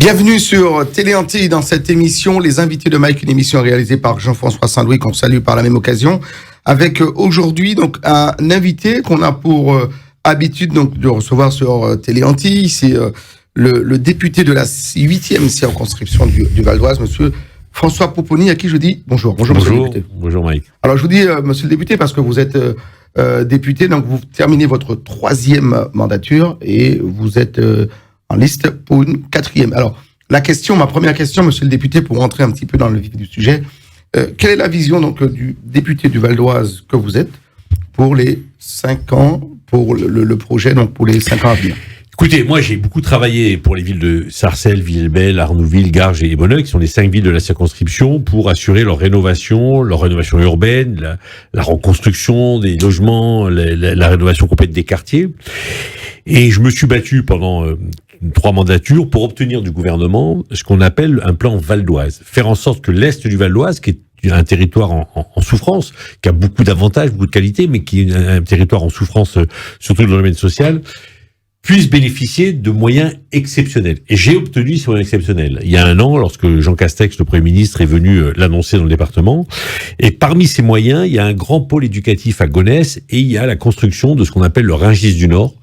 Bienvenue sur Téléantilles dans cette émission, Les Invités de Mike, une émission réalisée par Jean-François Saint-Louis qu'on salue par la même occasion, avec aujourd'hui donc un invité qu'on a pour habitude donc de recevoir sur Téléantilles. C'est le député de la 8e circonscription du Val d'Oise, monsieur François Popponi, à qui je dis bonjour. Bonjour, monsieur le député. Bonjour Mike. Alors je vous dis monsieur le député parce que vous êtes député, donc vous terminez votre 3e mandature et vous êtes en liste pour une 4e. Alors, ma première question, monsieur le député, pour rentrer un petit peu dans le vif du sujet, quelle est la vision donc du député du Val d'Oise que vous êtes pour les 5 ans, pour le projet, donc pour les 5 ans à venir? Écoutez, moi j'ai beaucoup travaillé pour les villes de Sarcelles, Villebel, Arnouville, Garges et Bonneuil, qui sont les 5 villes de la circonscription, pour assurer leur rénovation urbaine, la reconstruction des logements, la rénovation complète des quartiers. Et je me suis battu pendant 3 mandatures pour obtenir du gouvernement ce qu'on appelle un plan Val d'Oise. Faire en sorte que l'Est du Val d'Oise, qui est un territoire en souffrance, qui a beaucoup d'avantages, beaucoup de qualités, mais qui est un territoire en souffrance, surtout dans le domaine social, puisse bénéficier de moyens exceptionnels. Et j'ai obtenu ces moyens exceptionnels. Il y a 1 an, lorsque Jean Castex, le Premier ministre, est venu l'annoncer dans le département. Et parmi ces moyens, il y a un grand pôle éducatif à Gonesse et il y a la construction de ce qu'on appelle le Rungis du Nord,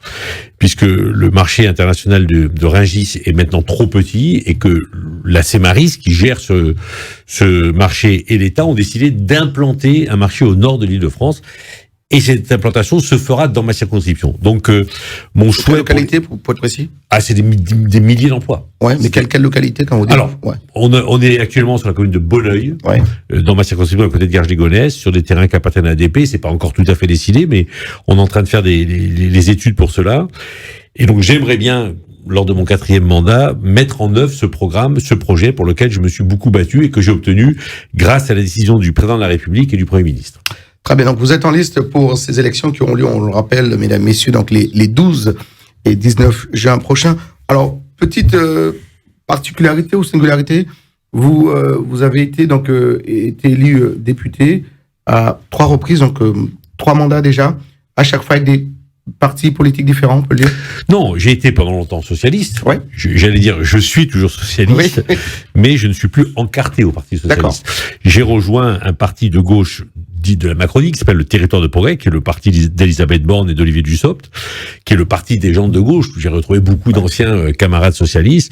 puisque le marché international de Rungis est maintenant trop petit et que la Cemaris, qui gère ce marché, et l'État ont décidé d'implanter un marché au nord de l'Île-de-France. Et cette implantation se fera dans ma circonscription. Donc, mon souhait... Quelle localité, pour être précis? C'est des milliers d'emplois. Ouais, mais quelle localité quand vous dites? Alors, on est actuellement sur la commune de Bonneuil, dans ma circonscription à côté de Garges-les-Gonesse, sur des terrains qui appartiennent à ADP. C'est pas encore tout à fait décidé, mais on est en train de faire les études pour cela. Et donc, j'aimerais bien, lors de mon 4e mandat, mettre en œuvre ce programme, ce projet pour lequel je me suis beaucoup battu et que j'ai obtenu grâce à la décision du président de la République et du Premier ministre. Très bien, donc vous êtes en liste pour ces élections qui auront lieu, on le rappelle, mesdames, messieurs, donc les 12 et 19 juin prochains. Alors, petite particularité ou singularité, vous avez été donc été élu député à 3 reprises, donc 3 mandats déjà, à chaque fois avec des partis politiques différents, on peut le dire? Non, j'ai été pendant longtemps socialiste. Ouais. J'allais dire, je suis toujours socialiste, oui. Mais je ne suis plus encarté au Parti socialiste. J'ai rejoint un parti de gauche dit de la Macronie, qui s'appelle le Territoire de Progrès, qui est le parti d'Elisabeth Borne et d'Olivier Dussopt, qui est le parti des gens de gauche. J'ai retrouvé beaucoup d'anciens camarades socialistes,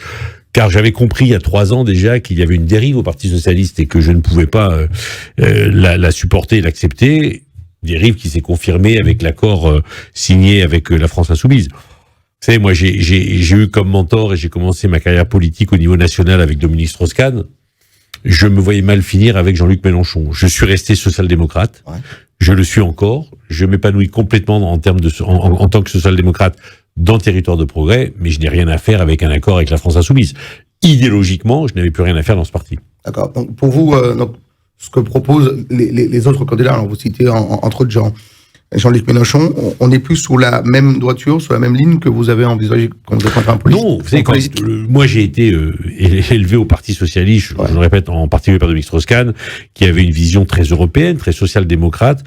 car j'avais compris il y a 3 ans déjà qu'il y avait une dérive au Parti socialiste et que je ne pouvais pas la supporter et l'accepter. Dérive qui s'est confirmée avec l'accord signé avec la France Insoumise. Vous savez, moi j'ai eu comme mentor et j'ai commencé ma carrière politique au niveau national avec Dominique Strauss-Kahn. Je me voyais mal finir avec Jean-Luc Mélenchon. Je suis resté social-démocrate. Ouais. Je le suis encore. Je m'épanouis complètement en tant que social-démocrate dans le Territoire de Progrès, mais je n'ai rien à faire avec un accord avec la France Insoumise. Idéologiquement, je n'avais plus rien à faire dans ce parti. D'accord. Donc, pour vous, ce que proposent les autres candidats, alors vous citez entre autres Jean-Luc Mélenchon, on est plus sous la même droiture, sous la même ligne que vous avez envisagé quand vous êtes entré en politique? Non, vous savez, moi j'ai été élevé au Parti Socialiste, je le répète, en particulier par Dominique Strauss-Kahn, qui avait une vision très européenne, très social-démocrate.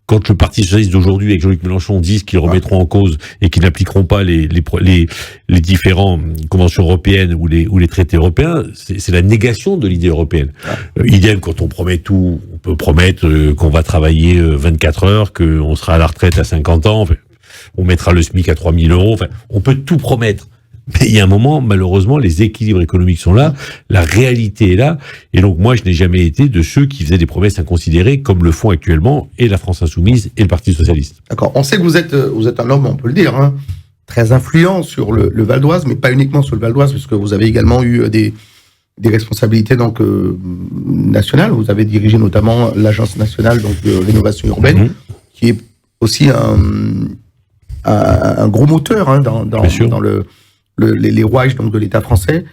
Quand le Parti Socialiste d'aujourd'hui avec Jean-Luc Mélenchon disent qu'ils remettront en cause et qu'ils n'appliqueront pas les différentes conventions européennes ou les traités européens, c'est la négation de l'idée européenne. Idem, quand on promet tout, on peut promettre qu'on va travailler 24 heures, qu'on sera à la retraite à 50 ans, on mettra le SMIC à 3 000 euros, on peut tout promettre. Mais il y a un moment, malheureusement, les équilibres économiques sont là, la réalité est là, et donc moi, je n'ai jamais été de ceux qui faisaient des promesses inconsidérées, comme le font actuellement et la France Insoumise et le Parti Socialiste. D'accord. On sait que vous êtes un homme, on peut le dire, très influent sur le Val d'Oise, mais pas uniquement sur le Val d'Oise, parce que vous avez également eu des responsabilités donc nationales. Vous avez dirigé notamment l'Agence nationale donc de rénovation urbaine, qui est aussi un gros moteur dans les rouages donc de l'État français.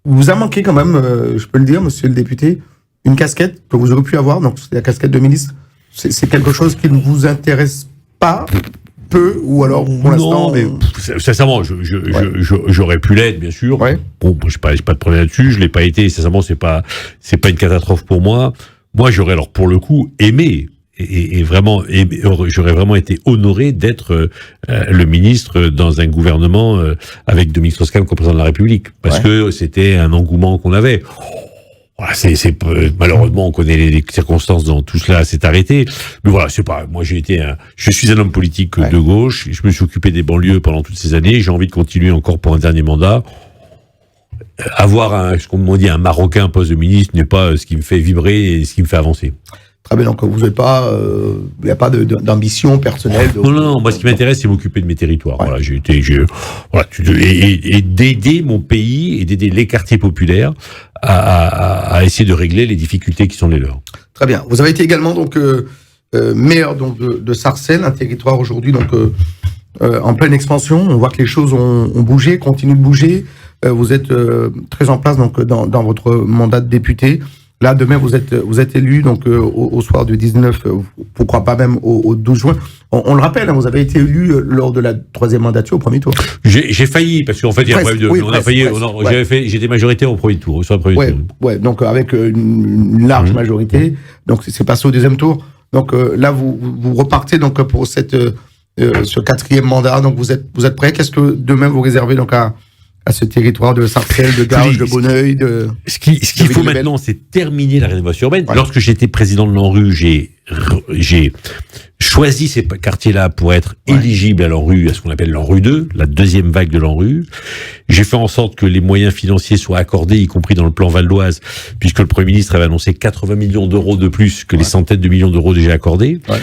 Vous a manqué quand même, je peux le dire, monsieur le député, une casquette que vous auriez pu avoir, donc c'est la casquette de ministre. C'est quelque chose qui ne vous intéresse pas, peu, ou alors pour l'instant... Non, mais sincèrement, j'aurais pu l'être, bien sûr. Ouais. Bon, j'ai pas de problème là-dessus, je l'ai pas été, sincèrement, c'est pas une catastrophe pour moi. Moi, j'aurais alors pour le coup aimé et vraiment, j'aurais vraiment été honoré d'être le ministre dans un gouvernement avec Dominique Strauss-Kahn comme président de la République, parce que c'était un engouement qu'on avait. Voilà, malheureusement, on connaît les circonstances dans tout cela, c'est arrêté. Mais voilà, c'est pas, moi je suis un homme politique de gauche, je me suis occupé des banlieues pendant toutes ces années, j'ai envie de continuer encore pour un dernier mandat. Avoir ce qu'on me dit, un Marocain poste de ministre n'est pas ce qui me fait vibrer et ce qui me fait avancer. Très bien, donc vous n'avez pas, il n'y a pas d'ambition personnelle. Non, moi ce qui m'intéresse, c'est m'occuper de mes territoires. Voilà, et d'aider mon pays et d'aider les quartiers populaires à essayer de régler les difficultés qui sont les leurs. Très bien. Vous avez été également donc maire donc de Sarcelles, un territoire aujourd'hui donc en pleine expansion. On voit que les choses ont bougé, continuent de bouger. Vous êtes très en place donc dans votre mandat de député. Là, demain, vous êtes élu donc au soir du 19, pourquoi pas même au 12 juin. On le rappelle, hein, vous avez été élu lors de la 3e mandature au premier tour. J'ai failli, parce qu'en fait, il y a j'étais majoritaire au premier tour, sur le premier tour. Ouais, donc avec une large majorité. Donc c'est passé au 2e tour. Donc là, vous repartez donc pour ce 4e mandat. Donc vous êtes prêts. Qu'est-ce que demain vous réservez donc à ce territoire de Sarcelles, de Garges, de Bonneuil, Ce qu'il faut maintenant, c'est terminer la rénovation urbaine. Ouais. Lorsque j'étais président de l'ANRU, j'ai choisi ces quartiers-là pour être éligibles à l'ANRU, à ce qu'on appelle l'ANRU 2, la 2e vague de l'ANRU. J'ai fait en sorte que les moyens financiers soient accordés, y compris dans le plan Val d'Oise, puisque le Premier ministre avait annoncé 80 millions d'euros de plus que les centaines de millions d'euros déjà accordés. Ouais.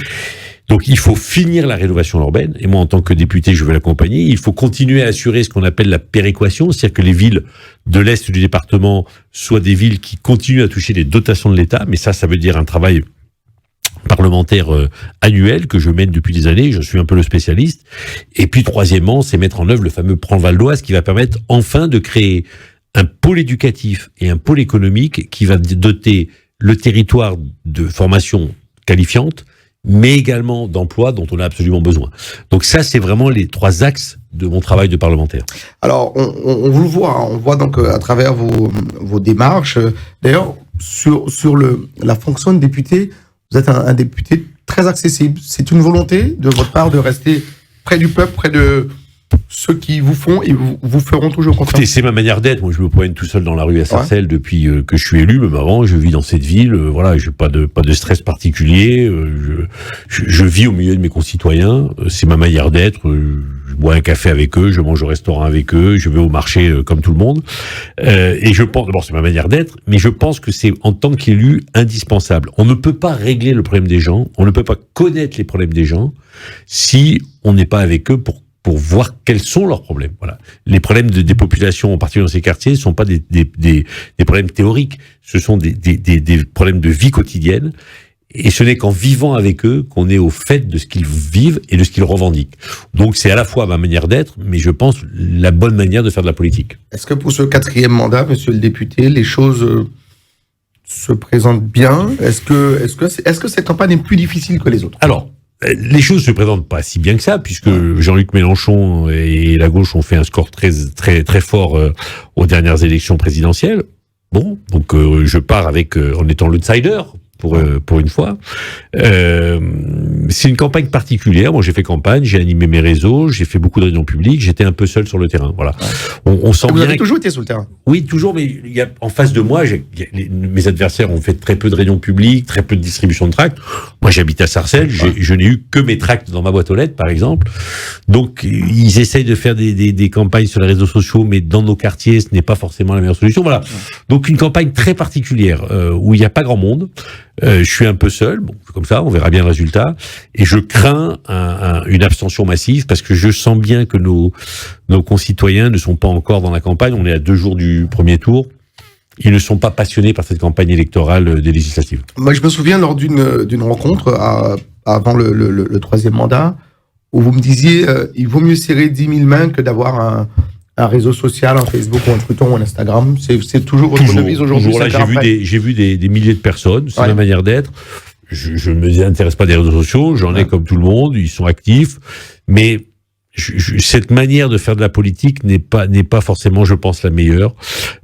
Donc il faut finir la rénovation urbaine, et moi en tant que député je veux l'accompagner. Il faut continuer à assurer ce qu'on appelle la péréquation, c'est-à-dire que les villes de l'Est du département soient des villes qui continuent à toucher les dotations de l'État, mais ça veut dire un travail parlementaire annuel que je mène depuis des années, je suis un peu le spécialiste. Et puis troisièmement, c'est mettre en œuvre le fameux plan Val d'Oise qui va permettre enfin de créer un pôle éducatif et un pôle économique qui va doter le territoire de formation qualifiante, mais également d'emplois dont on a absolument besoin. Donc ça, c'est vraiment les 3 axes de mon travail de parlementaire. Alors, on vous le voit, hein, on voit donc à travers vos démarches. D'ailleurs, sur la fonction de député, vous êtes un député très accessible. C'est une volonté de votre part de rester près du peuple, près de ceux qui vous font et vous feront toujours confiance. Écoutez, c'est ma manière d'être. Moi, je me promène tout seul dans la rue à Sarcelles depuis que je suis élu. Même avant, je vis dans cette ville. Voilà, j'ai pas de stress particulier. Je vis au milieu de mes concitoyens. C'est ma manière d'être. Je bois un café avec eux, je mange au restaurant avec eux, je vais au marché comme tout le monde. Et je pense, d'abord, c'est ma manière d'être, mais je pense que c'est en tant qu'élu indispensable. On ne peut pas régler le problème des gens, on ne peut pas connaître les problèmes des gens si on n'est pas avec eux pour voir quels sont leurs problèmes. Voilà. Les problèmes des populations, en particulier dans ces quartiers, ne sont pas des problèmes théoriques. Ce sont des problèmes de vie quotidienne. Et ce n'est qu'en vivant avec eux qu'on est au fait de ce qu'ils vivent et de ce qu'ils revendiquent. Donc c'est à la fois ma manière d'être, mais je pense la bonne manière de faire de la politique. Est-ce que pour ce 4e mandat, monsieur le député, les choses se présentent bien ? Est-ce que cette campagne est plus difficile que les autres ? Alors, les choses se présentent pas si bien que ça, puisque Jean-Luc Mélenchon et la gauche ont fait un score très très très fort aux dernières élections présidentielles. Bon, donc je pars en étant l'outsider. Pour une fois. C'est une campagne particulière. Moi, j'ai fait campagne, j'ai animé mes réseaux, j'ai fait beaucoup de réunions publiques, j'étais un peu seul sur le terrain. Voilà. On sent vous avez toujours été sur le terrain ? Oui, toujours, mais il y a, en face de moi, mes adversaires ont fait très peu de réunions publiques, très peu de distribution de tracts. Moi, j'habite à Sarcelles, je n'ai eu que mes tracts dans ma boîte aux lettres, par exemple. Donc, ils essayent de faire des campagnes sur les réseaux sociaux, mais dans nos quartiers, ce n'est pas forcément la meilleure solution. Voilà. Donc, une campagne très particulière, où il n'y a pas grand monde. Je suis un peu seul, bon, comme ça, on verra bien le résultat, et je crains une abstention massive parce que je sens bien que nos concitoyens ne sont pas encore dans la campagne. On est à 2 jours du premier tour. Ils ne sont pas passionnés par cette campagne électorale des législatives. Moi, je me souviens lors d'une rencontre avant le 3e mandat où vous me disiez il vaut mieux serrer 10 000 mains que d'avoir un réseau social, un Facebook ou un Twitter ou un Instagram. C'est toujours votre devise aujourd'hui. Toujours là, j'ai vu des milliers de personnes. C'est ma manière d'être. Je ne m'intéresse pas des réseaux sociaux. J'en ai comme tout le monde. Ils sont actifs. Mais cette manière de faire de la politique n'est pas forcément, je pense, la meilleure,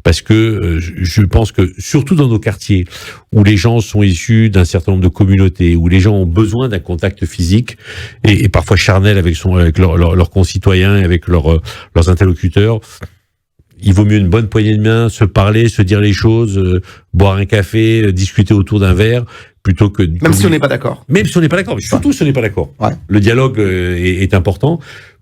parce que je pense que surtout dans nos quartiers où les gens sont issus d'un certain nombre de communautés, où les gens ont besoin d'un contact physique et parfois charnel avec leurs concitoyens et avec leurs interlocuteurs, il vaut mieux une bonne poignée de main, se parler, se dire les choses, boire un café, discuter autour d'un verre, plutôt que... Même si on n'est pas d'accord. Même si on n'est pas d'accord, mais surtout si on n'est pas d'accord. Ouais. Le dialogue est important,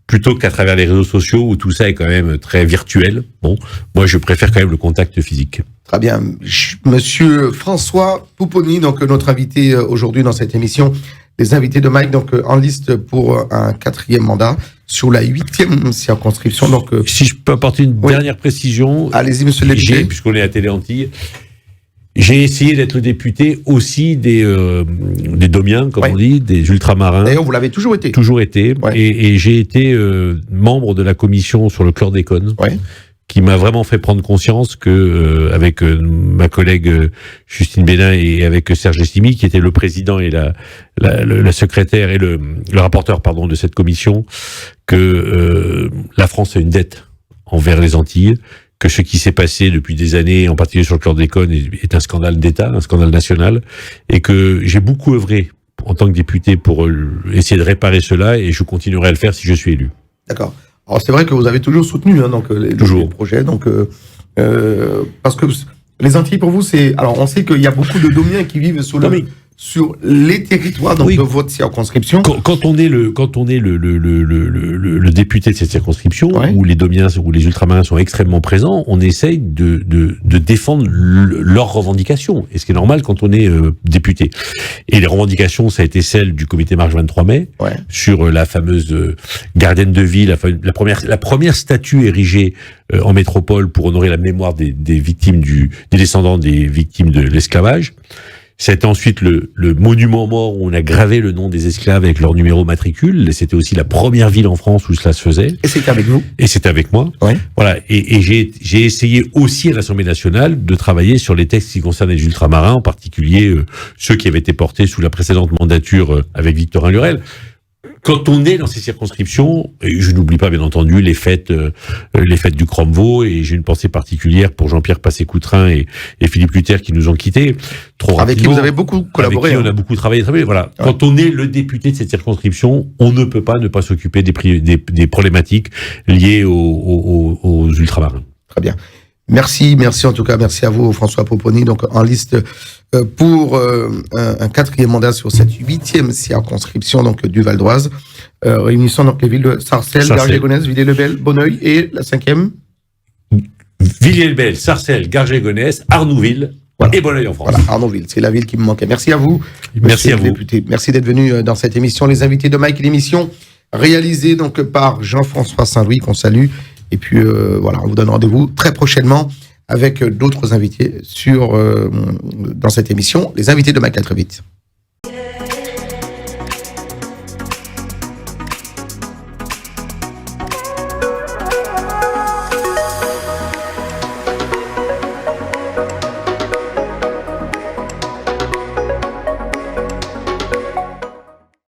plutôt qu'à travers les réseaux sociaux où tout ça est quand même très virtuel. Bon, moi je préfère quand même le contact physique. Très bien. Monsieur François Pouponi, donc notre invité aujourd'hui dans cette émission, les invités de Mike, donc en liste pour un 4e mandat sur la 8e circonscription. Donc, si je peux apporter une dernière précision. Allez-y, monsieur le député. Puisqu'on est à Télé Antilles. J'ai essayé d'être le député aussi des Domiens, comme on dit, des ultramarins. D'ailleurs, vous l'avez toujours été. Toujours été. Ouais. Et j'ai été membre de la commission sur le chlordécone, qui m'a vraiment fait prendre conscience que, avec ma collègue Justine Bénin et avec Serge Lestimi, qui était le président et la secrétaire et le rapporteur, pardon, de cette commission, que la France a une dette envers les Antilles, que ce qui s'est passé depuis des années, en particulier sur le chlordécone, est un scandale d'État, un scandale national, et que j'ai beaucoup œuvré en tant que député pour essayer de réparer cela, et je continuerai à le faire si je suis élu. D'accord. Alors c'est vrai que vous avez toujours soutenu donc les projets, donc parce que les Antilles pour vous c'est, alors on sait qu'il y a beaucoup de Domiens qui vivent sur les territoires donc de votre circonscription. Quand on est le député de cette circonscription, où les Domiens ou les ultramarins sont extrêmement présents, on essaye de défendre leurs revendications. Et ce qui est normal quand on est député. Et les revendications, ça a été celle du comité Marche 23 mai, sur la fameuse gardienne de vie, la première statue érigée en métropole pour honorer la mémoire des victimes des descendants des victimes de l'esclavage. C'était ensuite le monument mort où on a gravé le nom des esclaves avec leur numéro matricule. C'était aussi la première ville en France où cela se faisait. Et c'était avec vous? Et c'était avec moi. Voilà. Et j'ai essayé aussi à l'Assemblée nationale de travailler sur les textes qui concernent les ultramarins, en particulier ceux qui avaient été portés sous la précédente mandature avec Victorin Lurel. Quand on est dans ces circonscriptions, et je n'oublie pas bien entendu les fêtes du Cromveau, et j'ai une pensée particulière pour Jean-Pierre Passé-Coutrin et Philippe Luther qui nous ont quittés trop rapidement. Avec qui vous avez beaucoup collaboré. Avec qui on a beaucoup travaillé. Voilà. Ouais. Quand on est le député de cette circonscription, on ne peut pas ne pas s'occuper des problématiques liées aux ultramarins. Très bien. Merci en tout cas, merci à vous François Pouponi, donc en liste pour un 4e mandat sur cette 8e circonscription donc du Val d'Oise, réunissant donc les villes de Sarcelles, Garges-les-Gonesse, Villers-le-Bel, Bonneuil et la 5e Villers-le-Bel, Sarcelles, Garges-les-Gonesse, Arnouville et Bonneuil en France. Voilà, Arnouville, c'est la ville qui me manquait. Merci à vous. Merci à vous. Député. Merci d'être venu dans cette émission. Les invités de Mike, l'émission réalisée donc par Jean-François Saint-Louis qu'on salue. Et puis voilà, on vous donne rendez-vous très prochainement avec d'autres invités dans cette émission. Les invités de Mike, à très vite.